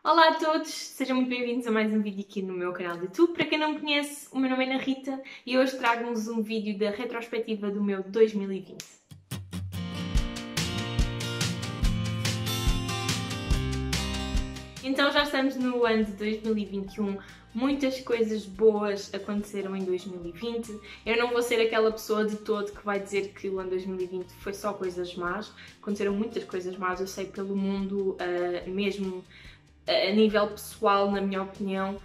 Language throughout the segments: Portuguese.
Olá a todos, sejam muito bem-vindos a mais um vídeo aqui no meu canal do YouTube. Para quem não me conhece, o meu nome é Ana Rita e hoje trago-vos um vídeo da retrospectiva do meu 2020. Então já estamos no ano de 2021, muitas coisas boas aconteceram em 2020. Eu não vou ser aquela pessoa de todo que vai dizer que o ano 2020 foi só coisas más. Aconteceram muitas coisas más, eu sei, pelo mundo, mesmo a nível pessoal, na minha opinião.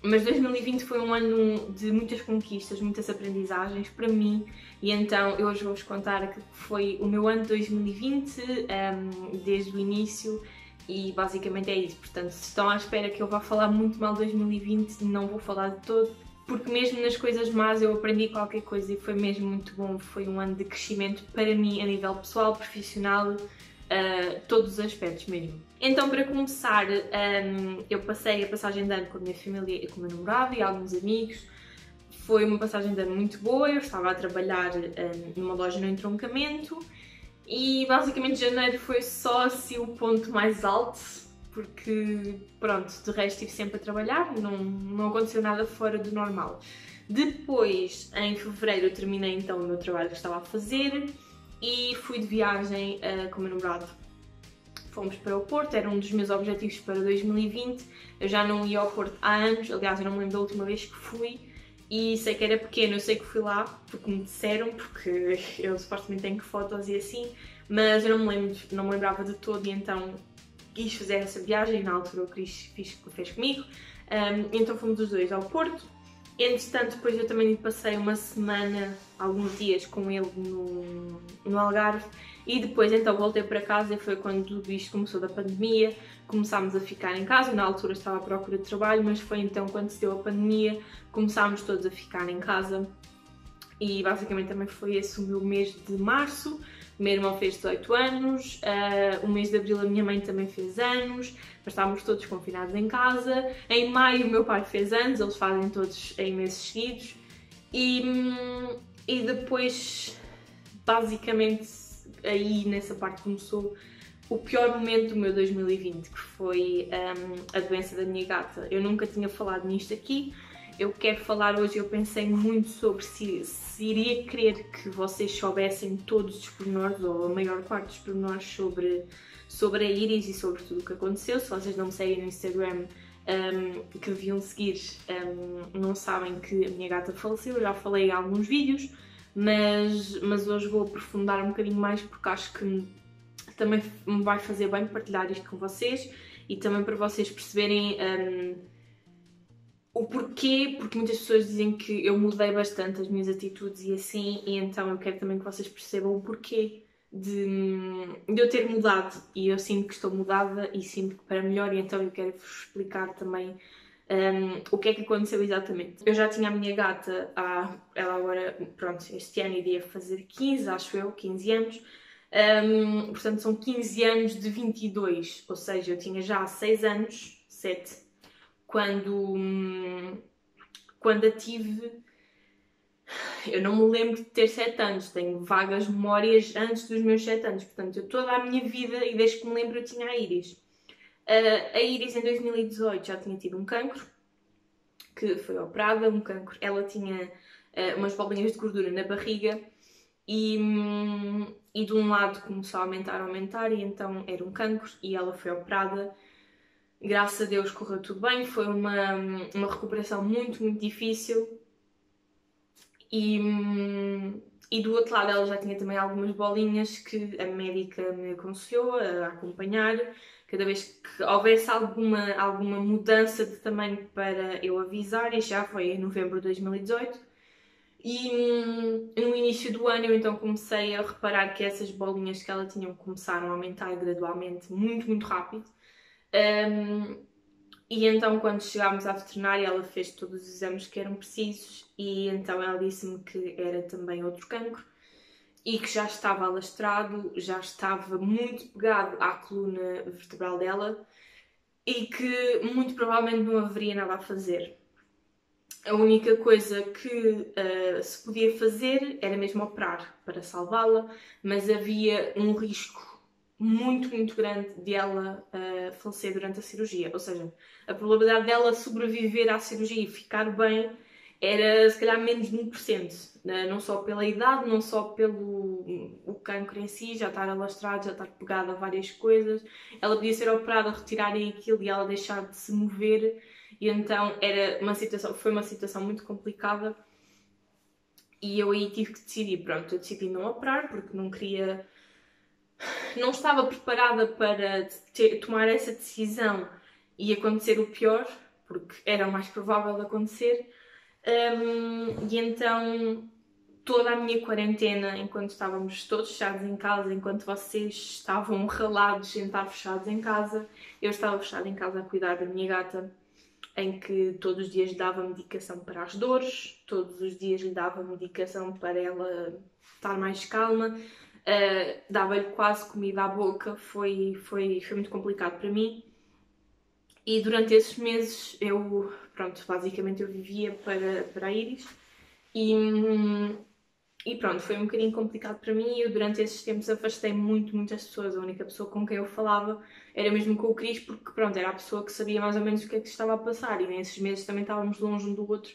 Mas 2020 foi um ano de muitas conquistas, muitas aprendizagens para mim e então eu hoje vou-vos contar que foi o meu ano de 2020, desde o início. E basicamente é isso, portanto, se estão à espera que eu vá falar muito mal de 2020, não vou falar de todo, porque mesmo nas coisas más eu aprendi qualquer coisa e foi mesmo muito bom, foi um ano de crescimento para mim a nível pessoal, profissional, todos os aspectos mesmo. Então, para começar, eu passei a passagem de ano com a minha família e com o meu namorado e alguns amigos. Foi uma passagem de ano muito boa, eu estava a trabalhar numa loja no entroncamento. E basicamente janeiro foi só assim o ponto mais alto, porque pronto, de resto estive sempre a trabalhar, não aconteceu nada fora do normal. Depois, em fevereiro, eu terminei então o meu trabalho que estava a fazer e fui de viagem com o meu namorado. Fomos para o Porto, era um dos meus objetivos para 2020, eu já não ia ao Porto há anos, aliás eu não me lembro da última vez que fui. E sei que era pequeno, eu sei que fui lá, porque me disseram, porque eu supostamente tenho fotos e assim, mas eu não me lembrava de todo e então quis fazer essa viagem, na altura o Cris fez comigo, então fomos os dois ao Porto. Entretanto, depois eu também passei uma semana, alguns dias com ele no Algarve e depois então voltei para casa e foi quando tudo isto começou da pandemia, começámos a ficar em casa, na altura estava à procura de trabalho, mas foi então quando se deu a pandemia, começámos todos a ficar em casa e basicamente também foi esse o meu mês de março. O meu irmão fez 18 anos, o mês de abril a minha mãe também fez anos, mas estávamos todos confinados em casa. Em maio o meu pai fez anos, eles fazem todos em meses seguidos. E depois, basicamente, aí nessa parte começou o pior momento do meu 2020, que foi a doença da minha gata. Eu nunca tinha falado nisto aqui. Eu quero falar hoje, eu pensei muito sobre se iria querer que vocês soubessem todos os pormenores, ou a maior parte dos pormenores sobre a Iris e sobre tudo o que aconteceu. Se vocês não me seguem no Instagram, que deviam seguir, não sabem que a minha gata faleceu, eu já falei em alguns vídeos, mas hoje vou aprofundar um bocadinho mais porque acho que também me vai fazer bem partilhar isto com vocês e também para vocês perceberem o porquê, porque muitas pessoas dizem que eu mudei bastante as minhas atitudes e assim, e então eu quero também que vocês percebam o porquê de eu ter mudado, e eu sinto que estou mudada e sinto que para melhor, e então eu quero vos explicar também o que é que aconteceu exatamente. Eu já tinha a minha gata, ela agora, pronto, este ano iria fazer 15, acho eu, 15 anos, portanto são 15 anos de 22, ou seja, eu tinha já 6 anos, 7, quando a tive. Eu não me lembro de ter 7 anos, tenho vagas memórias antes dos meus 7 anos, portanto eu toda a minha vida e desde que me lembro eu tinha a Iris. A Iris em 2018 já tinha tido um cancro, que foi operada, um cancro, ela tinha umas bolinhas de gordura na barriga e de um lado começou a aumentar e então era um cancro e ela foi operada. Graças a Deus correu tudo bem, foi uma recuperação muito, muito difícil e do outro lado ela já tinha também algumas bolinhas que a médica me aconselhou a acompanhar, cada vez que houvesse alguma mudança de tamanho para eu avisar, e já foi em novembro de 2018. E no início do ano eu então comecei a reparar que essas bolinhas que ela tinha começaram a aumentar gradualmente, muito, muito rápido. E então quando chegámos à veterinária ela fez todos os exames que eram precisos e então ela disse-me que era também outro cancro e que já estava alastrado, já estava muito pegado à coluna vertebral dela e que muito provavelmente não haveria nada a fazer. A única coisa que se podia fazer era mesmo operar para salvá-la, mas havia um risco muito grande de ela falecer durante a cirurgia. Ou seja, a probabilidade dela sobreviver à cirurgia e ficar bem era se calhar menos de 1%. Não só pela idade, não só pelo o cancro em si, já estar alastrado, já estar pegada a várias coisas. Ela podia ser operada, retirarem aquilo e ela deixar de se mover. E então foi uma situação muito complicada. E eu aí tive que decidir, pronto, eu decidi não operar porque não estava preparada para tomar essa decisão e acontecer o pior, porque era o mais provável de acontecer. E então toda a minha quarentena, enquanto estávamos todos fechados em casa, enquanto vocês estavam ralados em estar fechados em casa, eu estava fechada em casa a cuidar da minha gata, em que todos os dias lhe dava medicação para as dores, todos os dias lhe dava medicação para ela estar mais calma, dava-lhe quase comida à boca, foi muito complicado para mim. E durante esses meses basicamente eu vivia para a Iris e pronto, foi um bocadinho complicado para mim. Eu durante esses tempos afastei muitas pessoas. A única pessoa com quem eu falava era mesmo com o Cris, porque pronto, era a pessoa que sabia mais ou menos o que é que estava a passar e nesses meses também estávamos longe um do outro.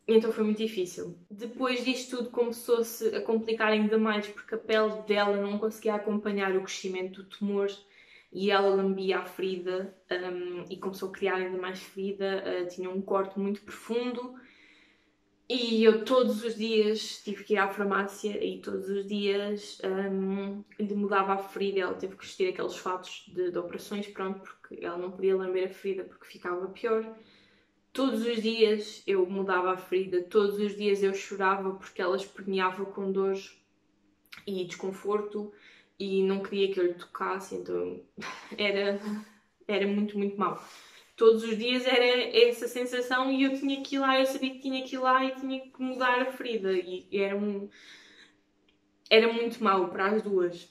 Então foi muito difícil. Depois disto tudo começou-se a complicar ainda mais porque a pele dela não conseguia acompanhar o crescimento do tumor e ela lambia a ferida e começou a criar ainda mais ferida. Tinha um corte muito profundo. E eu todos os dias tive que ir à farmácia e todos os dias lhe mudava a ferida. Ela teve que vestir aqueles fatos de operações, pronto, porque ela não podia lamber a ferida porque ficava pior. Todos os dias eu mudava a ferida, todos os dias eu chorava porque ela esperneava com dor e desconforto e não queria que eu lhe tocasse, então era muito mau. Todos os dias era essa sensação e eu tinha que ir lá, eu sabia que tinha que ir lá e tinha que mudar a ferida e era muito mau para as duas.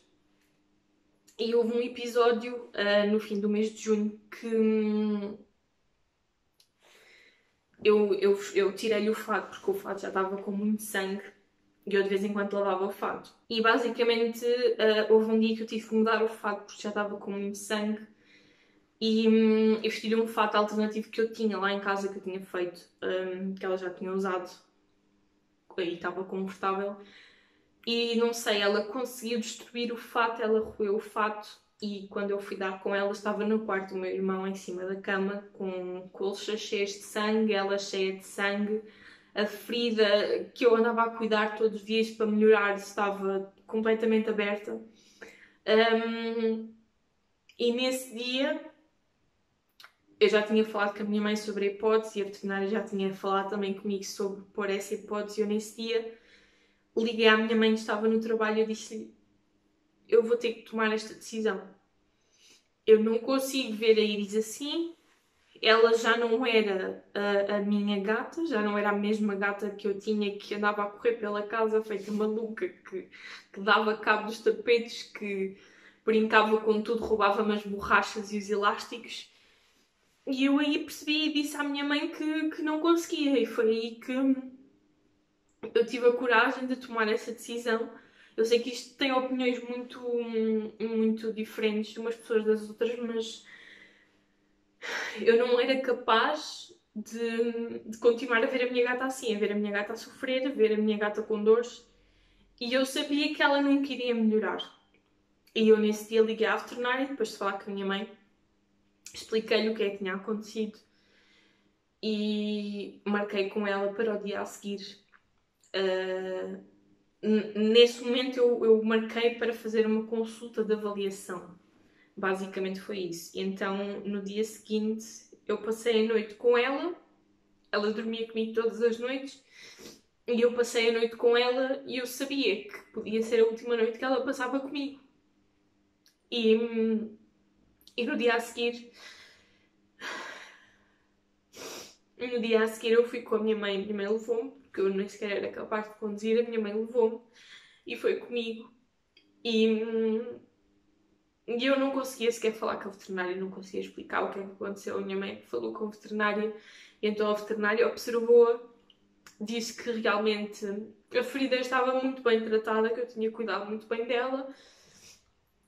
E houve um episódio no fim do mês de junho que eu tirei-lhe o fato porque o fato já estava com muito sangue e eu de vez em quando lavava o fato. E basicamente houve um dia que eu tive que mudar o fato porque já estava com muito sangue. E eu vesti-lhe um fato alternativo que eu tinha lá em casa, que eu tinha feito, que ela já tinha usado e estava confortável. E não sei, ela conseguiu destruir o fato, ela roeu o fato e quando eu fui dar com ela estava no quarto o meu irmão em cima da cama com colchas cheias de sangue, ela cheia de sangue. A ferida que eu andava a cuidar todos os dias para melhorar estava completamente aberta. E nesse dia eu já tinha falado com a minha mãe sobre a hipótese e a veterinária já tinha falado também comigo sobre pôr essa hipótese. Eu nesse dia liguei à minha mãe que estava no trabalho e eu disse-lhe: eu vou ter que tomar esta decisão. Eu não consigo ver a Iris assim. Ela já não era a minha gata, já não era a mesma gata que eu tinha, que andava a correr pela casa feita maluca, que dava cabo dos tapetes, que brincava com tudo, roubava-me as borrachas e os elásticos. E eu aí percebi e disse à minha mãe que não conseguia. E foi aí que eu tive a coragem de tomar essa decisão. Eu sei que isto tem opiniões muito diferentes de umas pessoas das outras, mas eu não era capaz de continuar a ver a minha gata assim, a ver a minha gata a sofrer, a ver a minha gata com dores. E eu sabia que ela nunca iria melhorar. E eu nesse dia liguei à veterinária, depois de falar com a minha mãe, expliquei-lhe o que é que tinha acontecido e marquei com ela para o dia a seguir. Nesse momento eu marquei para fazer uma consulta de avaliação. Basicamente foi isso. E então no dia seguinte eu passei a noite com ela, ela dormia comigo todas as noites e eu passei a noite com ela e eu sabia que podia ser a última noite que ela passava comigo. E no dia a seguir eu fui com a minha mãe levou-me, porque eu nem sequer era capaz de conduzir, a minha mãe levou-me e foi comigo. E eu não conseguia sequer falar com a veterinária, não conseguia explicar o que é que aconteceu. A minha mãe falou com a veterinária e então a veterinária observou-a, disse que realmente a ferida estava muito bem tratada, que eu tinha cuidado muito bem dela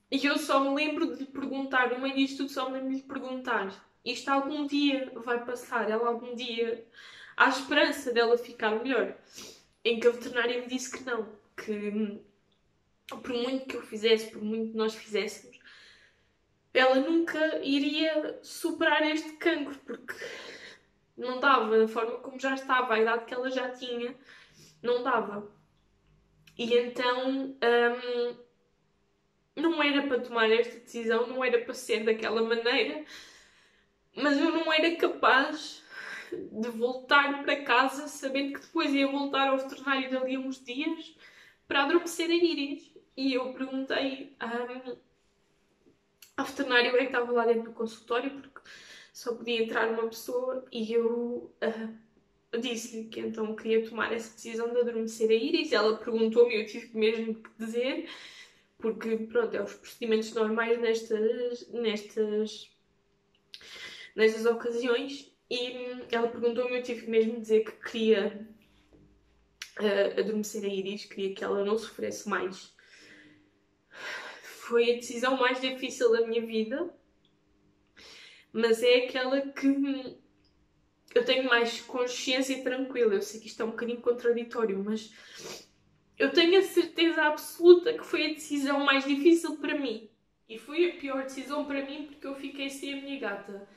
E eu só me lembro de lhe perguntar, no meio disto tudo, só me lembro de lhe perguntar: isto algum dia vai passar? Ela algum dia. Há esperança dela ficar melhor? Em que a veterinária me disse que não, que por muito que eu fizesse, por muito que nós fizéssemos, ela nunca iria superar este cancro, porque não dava, da forma como já estava, a idade que ela já tinha, não dava. E então não era para tomar esta decisão, não era para ser daquela maneira, mas eu não era capaz de voltar para casa sabendo que depois ia voltar ao veterinário dali a uns dias para adormecer a Iris. E eu perguntei ao veterinário que estava lá dentro do consultório, porque só podia entrar uma pessoa, e eu disse-lhe que então queria tomar essa decisão de adormecer a Iris. Ela perguntou-me e eu tive mesmo que dizer, porque pronto, é os procedimentos normais nestas ocasiões. E ela perguntou-me e eu tive mesmo de dizer que queria adormecer a Iris, queria que ela não sofresse mais. Foi a decisão mais difícil da minha vida, mas é aquela que eu tenho mais consciência tranquila. Eu sei que isto é um bocadinho contraditório, mas eu tenho a certeza absoluta que foi a decisão mais difícil para mim. E foi a pior decisão para mim porque eu fiquei sem a minha gata.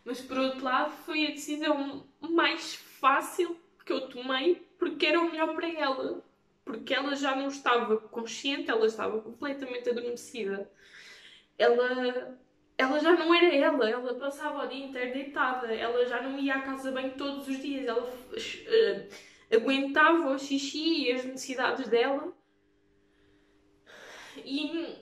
Mas por outro lado, foi a decisão mais fácil que eu tomei porque era o melhor para ela. Porque ela já não estava consciente, ela estava completamente adormecida. Ela já não era ela passava o dia inteiro deitada, ela já não ia à casa bem todos os dias, ela aguentava o xixi e as necessidades dela e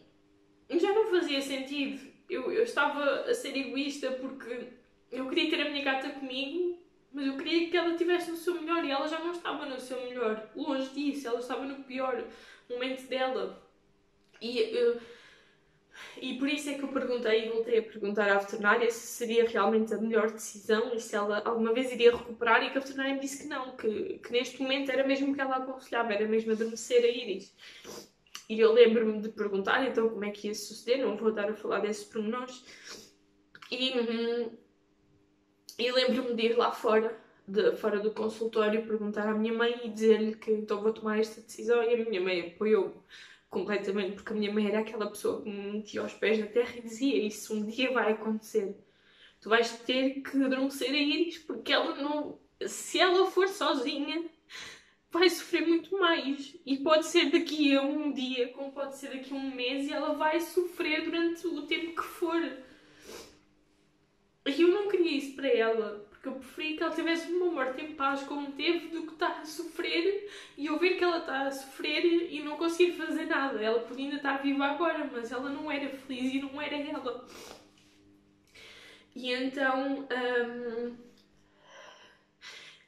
já não fazia sentido. Eu estava a ser egoísta porque eu queria ter a minha gata comigo, mas eu queria que ela estivesse no seu melhor e ela já não estava no seu melhor. Longe disso, ela estava no pior momento dela. E por isso é que eu perguntei e voltei a perguntar à veterinária se seria realmente a melhor decisão e se ela alguma vez iria recuperar, e que a veterinária me disse que não, que neste momento era mesmo o que ela aconselhava, era mesmo adormecer a Iris. E eu lembro-me de perguntar então como é que ia suceder, não vou estar a falar desses pormenores. E lembro-me de ir lá fora, fora do consultório, perguntar à minha mãe e dizer-lhe que então vou tomar esta decisão, e a minha mãe apoiou-me completamente, porque a minha mãe era aquela pessoa que me metia os pés na terra e dizia: isso um dia vai acontecer. Tu vais ter que adormecer a Iris, porque ela não... Se ela for sozinha, vai sofrer muito mais. E pode ser daqui a um dia, como pode ser daqui a um mês, e ela vai sofrer durante o tempo que for. E eu não queria isso para ela, porque eu preferia que ela tivesse uma morte em paz como teve, do que estar a sofrer e eu ver que ela está a sofrer e não conseguir fazer nada. Ela podia ainda estar viva agora, mas ela não era feliz e não era ela. E então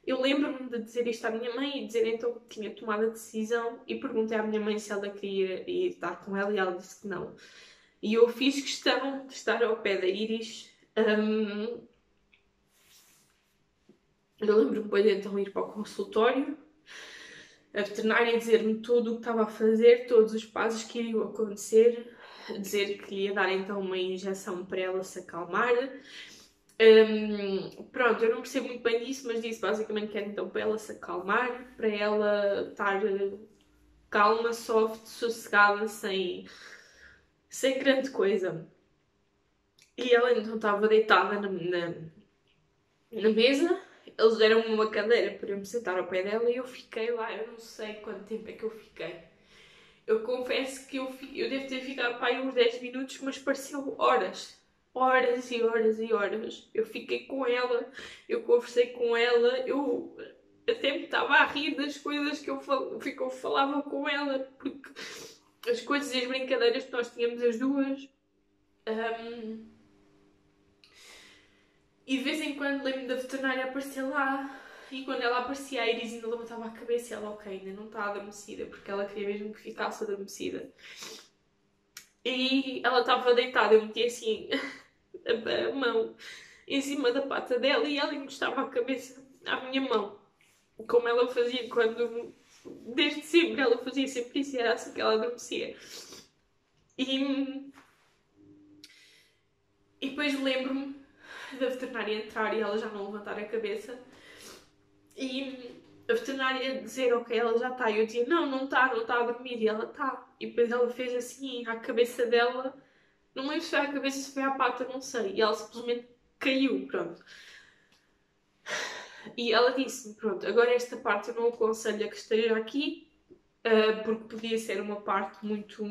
eu lembro-me de dizer isto à minha mãe e dizer então que tinha tomado a decisão, e perguntei à minha mãe se ela queria ir estar com ela e ela disse que não. E eu fiz questão de estar ao pé da Iris. Eu lembro-me bem de então ir para o consultório, a veterinária dizer-me tudo o que estava a fazer, todos os passos que iriam acontecer, dizer que ia dar então uma injeção para ela se acalmar. Pronto, eu não percebo muito bem disso, mas disse basicamente que era então para ela se acalmar, para ela estar calma, soft, sossegada, sem grande coisa. E ela então estava deitada na mesa. Eles deram-me uma cadeira para eu me sentar ao pé dela e eu fiquei lá, eu não sei quanto tempo é que eu fiquei. Eu confesso que eu devo ter ficado para aí uns 10 minutos, mas pareceu horas. Horas e horas e horas. Eu fiquei com ela, eu conversei com ela, eu até me estava a rir das coisas que eu falava com ela, porque as coisas e as brincadeiras que nós tínhamos as duas. E de vez em quando lembro da veterinária aparecer lá, e quando ela aparecia a Iris ainda levantava a cabeça e ela, ok, ainda não está adormecida, porque ela queria mesmo que ficasse adormecida. E ela estava deitada, eu meti assim a mão em cima da pata dela e ela encostava a cabeça à minha mão, como ela fazia desde sempre ela fazia sempre isso, era assim que ela adormecia. E E depois lembro-me da veterinária entrar e ela já não levantar a cabeça e a veterinária dizer, ok, ela já está. E eu dizia, não, não está a dormir. E ela está. E depois ela fez assim à cabeça dela, não lembro se foi à cabeça, se foi à pata, não sei. E ela simplesmente caiu, pronto. E ela disse-me, pronto, agora esta parte eu não aconselho a que esteja aqui, porque podia ser uma parte muito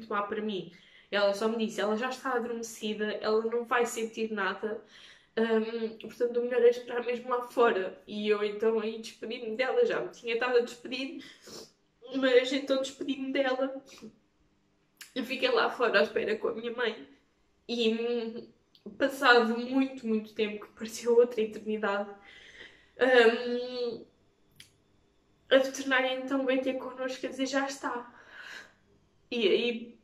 má para mim. Ela só me disse, ela já está adormecida, ela não vai sentir nada, portanto o melhor é esperar mesmo lá fora. E eu então aí despedi-me dela, já me tinha estado a despedir, mas então despedi-me dela. Eu fiquei lá fora à espera com a minha mãe e passado muito tempo, que pareceu outra eternidade, hum, a veterinária então veio ter connosco a dizer já está. E aí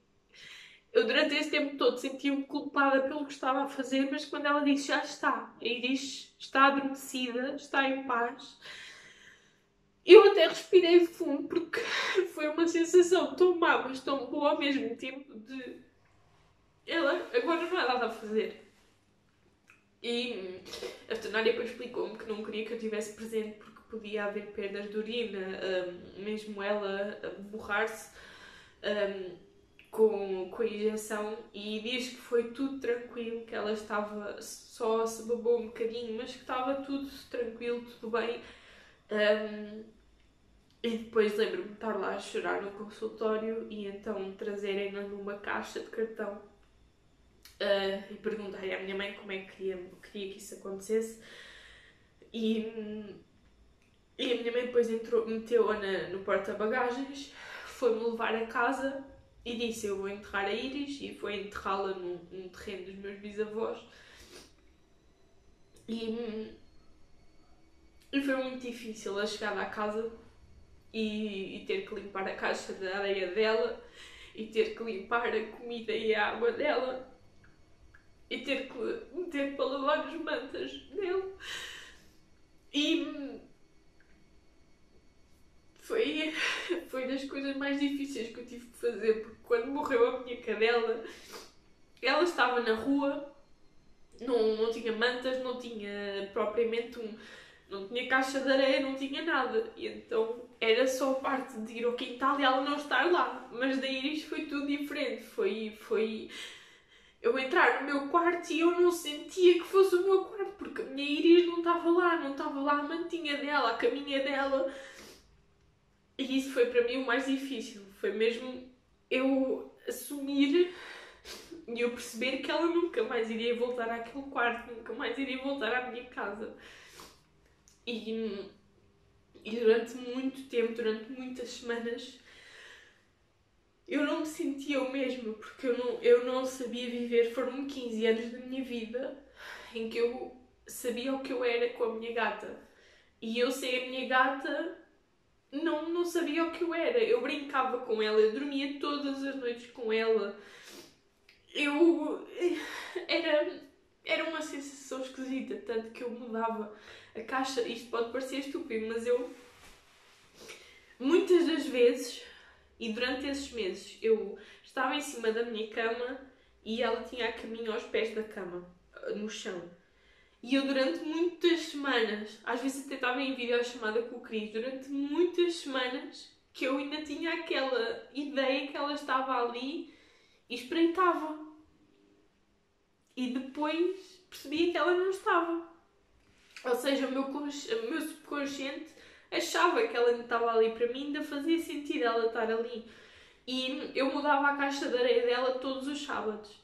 eu durante esse tempo todo sentia-me culpada pelo que estava a fazer, mas quando ela disse já está, a Iris está adormecida, está em paz, eu até respirei fundo porque foi uma sensação tão má, mas tão boa ao mesmo tempo de ela agora não há nada a fazer. E a veterinária depois explicou-me que não queria que eu estivesse presente porque podia haver perdas de urina, mesmo ela a borrar-se com a injeção, e diz que foi tudo tranquilo, que ela estava só se babou um bocadinho, mas que estava tudo tranquilo, tudo bem. E depois lembro-me de estar lá a chorar no consultório e então trazerem-na numa caixa de cartão. E perguntei à minha mãe como é que queria que isso acontecesse. E a minha mãe depois meteu-a no porta-bagagens, foi-me levar a casa e disse: eu vou enterrar a Iris, e foi enterrá-la num terreno dos meus bisavós. E foi muito difícil a chegada à casa e ter que limpar a caixa de areia dela, e ter que limpar a comida e a água dela, e ter que meter para lavar as mantas dele. E foi das coisas mais difíceis que eu tive que fazer, porque quando morreu a minha cadela, ela estava na rua, não tinha mantas, não tinha propriamente não tinha caixa de areia, não tinha nada. E então era só a parte de ir ao quintal e ela não estar lá. Mas da Iris foi tudo diferente. Foi eu entrar no meu quarto e eu não sentia que fosse o meu quarto, porque a minha Iris não estava lá a mantinha dela, a caminha dela. E isso foi para mim o mais difícil. Foi mesmo eu assumir e eu perceber que ela nunca mais iria voltar àquele quarto, nunca mais iria voltar à minha casa. E durante muito tempo, durante muitas semanas, eu não me sentia o mesmo, porque eu não sabia viver. Foram 15 anos da minha vida em que eu sabia o que eu era com a minha gata. E eu ser a minha gata, não sabia o que eu era. Eu brincava com ela, eu dormia todas as noites com ela. Era uma sensação esquisita, tanto que eu mudava a caixa. Isto pode parecer estúpido, mas eu muitas das vezes, e durante esses meses, eu estava em cima da minha cama e ela tinha a caminho aos pés da cama, no chão. E eu durante muitas semanas, às vezes até estava em videochamada com o Cris, durante muitas semanas, que eu ainda tinha aquela ideia que ela estava ali e espreitava. E depois percebia que ela não estava. Ou seja, o meu subconsciente achava que ela ainda estava ali. Para mim ainda fazia sentido ela estar ali. E eu mudava a caixa de areia dela todos os sábados.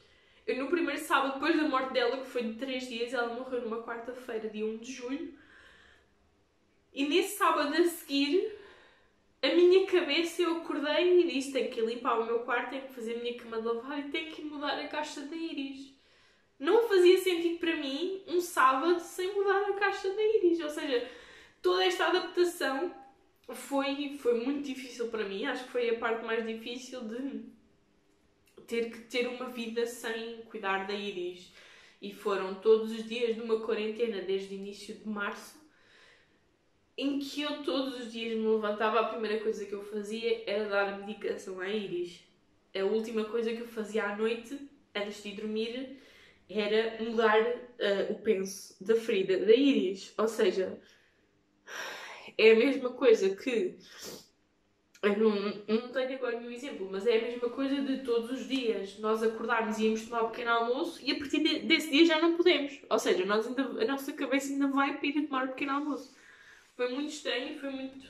Eu no primeiro sábado, depois da morte dela, que foi de 3 dias, ela morreu numa quarta-feira, dia 1 de julho. E nesse sábado a seguir, a minha cabeça, eu acordei e disse: tenho que limpar o meu quarto, tenho que fazer a minha cama de lavar e tenho que mudar a caixa da Iris. Não fazia sentido para mim um sábado sem mudar a caixa da Iris. Ou seja, toda esta adaptação foi muito difícil para mim. Acho que foi a parte mais difícil de ter que ter uma vida sem cuidar da Iris. E foram todos os dias de uma quarentena, desde o início de março, em que eu todos os dias me levantava, a primeira coisa que eu fazia era dar a medicação à Iris. A última coisa que eu fazia à noite, antes de dormir, era mudar o penso da ferida da Iris. Ou seja, é a mesma coisa que. Eu não tenho agora nenhum exemplo, mas é a mesma coisa de todos os dias nós acordarmos e irmos tomar um pequeno almoço e a partir desse dia já não podemos. Ou seja, a nossa cabeça ainda vai para ir tomar um pequeno almoço. Foi muito estranho e foi muito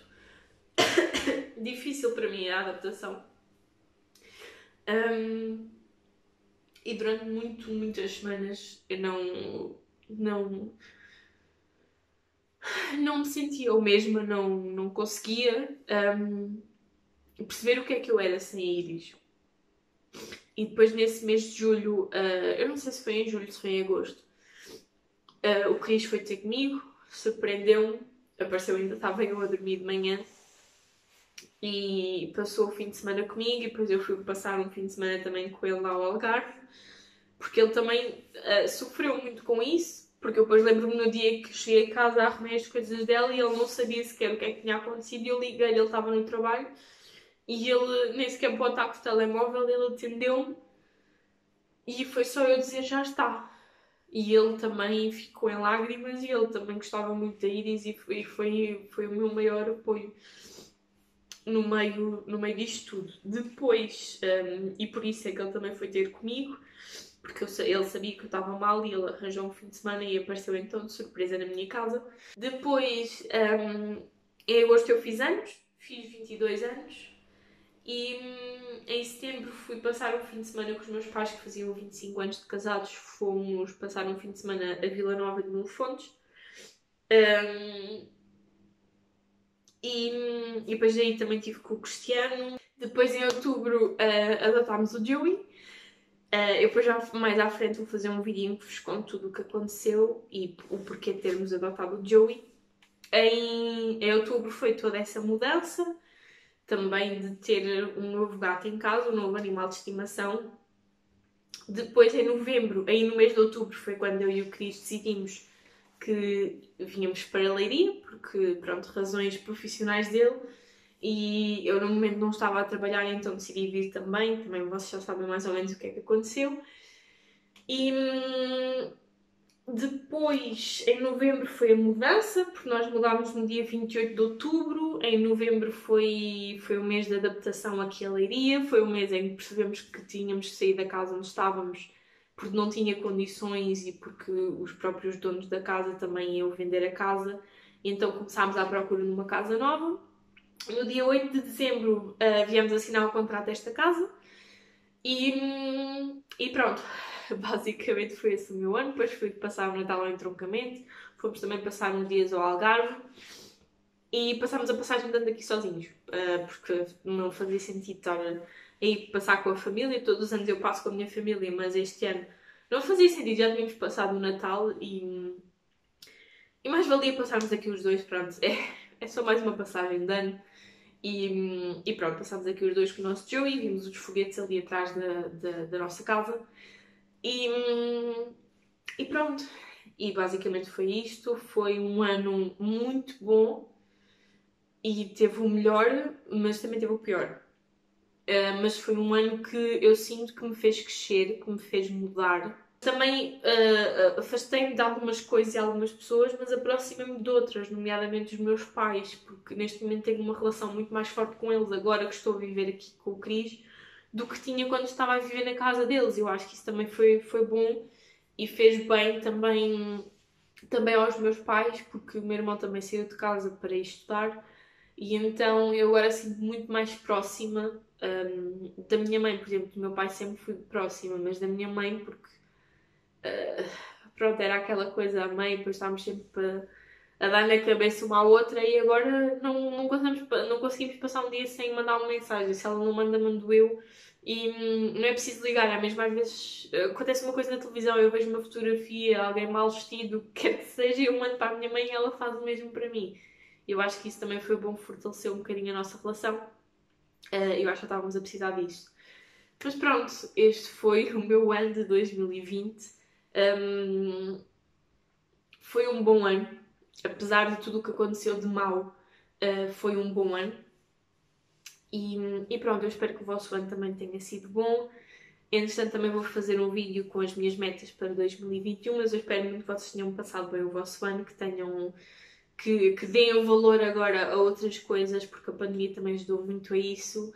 difícil para mim a adaptação. E durante muitas semanas eu não me sentia eu mesma, não conseguia perceber o que é que eu era sem a Iris. E depois nesse mês de julho, eu não sei se foi em julho, se foi em agosto, o Cris foi ter comigo, surpreendeu-me, apareceu, ainda estava eu a dormir de manhã e passou o fim de semana comigo e depois eu fui passar um fim de semana também com ele lá ao Algarve, porque ele também sofreu muito com isso, porque eu depois lembro-me no dia que cheguei a casa, arrumei as coisas dela e ele não sabia sequer o que é que tinha acontecido e eu liguei-lhe, ele estava no trabalho e ele nem sequer pode estar com o telemóvel, ele atendeu-me e foi só eu dizer já está. E ele também ficou em lágrimas e ele também gostava muito da Iris e foi o meu maior apoio no meio disto tudo. Depois, e por isso é que ele também foi ter comigo, porque ele sabia que eu estava mal e ele arranjou um fim de semana e apareceu então de surpresa na minha casa. Depois, em agosto eu fiz 22 anos. E em setembro fui passar um fim de semana com os meus pais que faziam 25 anos de casados. Fomos passar um fim de semana a Vila Nova de Mil Fontes. E depois daí também estive com o Cristiano. Depois em outubro adotámos o Joey. Eu depois já mais à frente vou fazer um vídeo em que vos conto tudo o que aconteceu e o porquê de termos adotado o Joey. Em outubro foi toda essa mudança. Também de ter um novo gato em casa, um novo animal de estimação. Depois, em novembro, aí no mês de outubro, foi quando eu e o Cris decidimos que vínhamos para Leiria, porque, pronto, razões profissionais dele. E eu, no momento, não estava a trabalhar, então decidi vir também. Também vocês já sabem mais ou menos o que é que aconteceu. E depois, em novembro, foi a mudança, porque nós mudámos no dia 28 de outubro. Em novembro foi o mês de adaptação aqui a Leiria. Foi o mês em que percebemos que tínhamos de sair da casa onde estávamos porque não tinha condições e porque os próprios donos da casa também iam vender a casa. Então começámos à procura numa casa nova. No dia 8 de dezembro viemos assinar o contrato desta casa e pronto. Basicamente foi esse o meu ano. Depois fui passar o Natal ao entroncamento. Fomos também passar uns dias ao Algarve. E passámos a passagem de ano aqui sozinhos. Porque não fazia sentido estar a ir passar com a família. Todos os anos eu passo com a minha família, mas este ano não fazia sentido. Já tínhamos passado o Natal e mais valia passarmos aqui os dois. Pronto, é só mais uma passagem de ano. E pronto, passámos aqui os dois com o nosso Joey. Vimos os foguetes ali atrás da nossa casa. E pronto, e basicamente foi isto. Foi um ano muito bom e teve o melhor, mas também teve o pior. Mas foi um ano que eu sinto que me fez crescer, que me fez mudar. Também afastei-me de algumas coisas e algumas pessoas, mas aproximei-me de outras, nomeadamente os meus pais, porque neste momento tenho uma relação muito mais forte com eles agora que estou a viver aqui com o Cris do que tinha quando estava a viver na casa deles. Eu acho que isso também foi bom e fez bem também aos meus pais, porque o meu irmão também saiu de casa para ir estudar e então eu agora sinto muito mais próxima da minha mãe. Por exemplo, do meu pai sempre fui próxima, mas da minha mãe porque pronto, era aquela coisa, a mãe, depois estávamos sempre a dar na cabeça uma à outra e agora não conseguimos passar um dia sem mandar uma mensagem. Se ela não manda, mando eu. E não é preciso ligar, é mesmo às vezes acontece uma coisa na televisão, eu vejo uma fotografia, alguém mal vestido, quer que seja, eu mando para a minha mãe e ela faz o mesmo para mim. Eu acho que isso também foi bom, fortalecer um bocadinho a nossa relação. Eu acho que estávamos a precisar disto. Mas pronto, este foi o meu ano de 2020. Foi um bom ano, apesar de tudo o que aconteceu de mal, foi um bom ano. E pronto, eu espero que o vosso ano também tenha sido bom. Entretanto, também vou fazer um vídeo com as minhas metas para 2021, mas eu espero muito que vocês tenham passado bem o vosso ano, que tenham... Que deem o valor agora a outras coisas, porque a pandemia também ajudou muito a isso.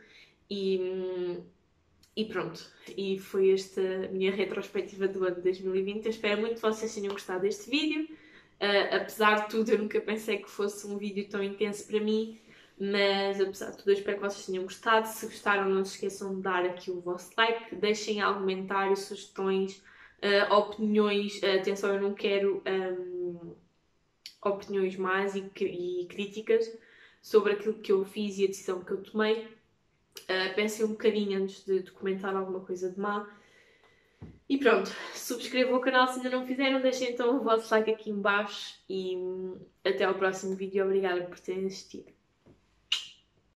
E pronto, e foi esta a minha retrospectiva do ano de 2020. Eu espero muito que vocês tenham gostado deste vídeo. Apesar de tudo, eu nunca pensei que fosse um vídeo tão intenso para mim, mas apesar de tudo, eu espero que vocês tenham gostado. Se gostaram, não se esqueçam de dar aqui o vosso like, deixem algum comentário, sugestões, opiniões. Atenção, eu não quero opiniões más e críticas sobre aquilo que eu fiz e a decisão que eu tomei. Pensem um bocadinho antes de comentar alguma coisa de má. E pronto, subscrevam o canal se ainda não fizeram, deixem então o vosso like aqui em baixo e até ao próximo vídeo. Obrigada por terem assistido.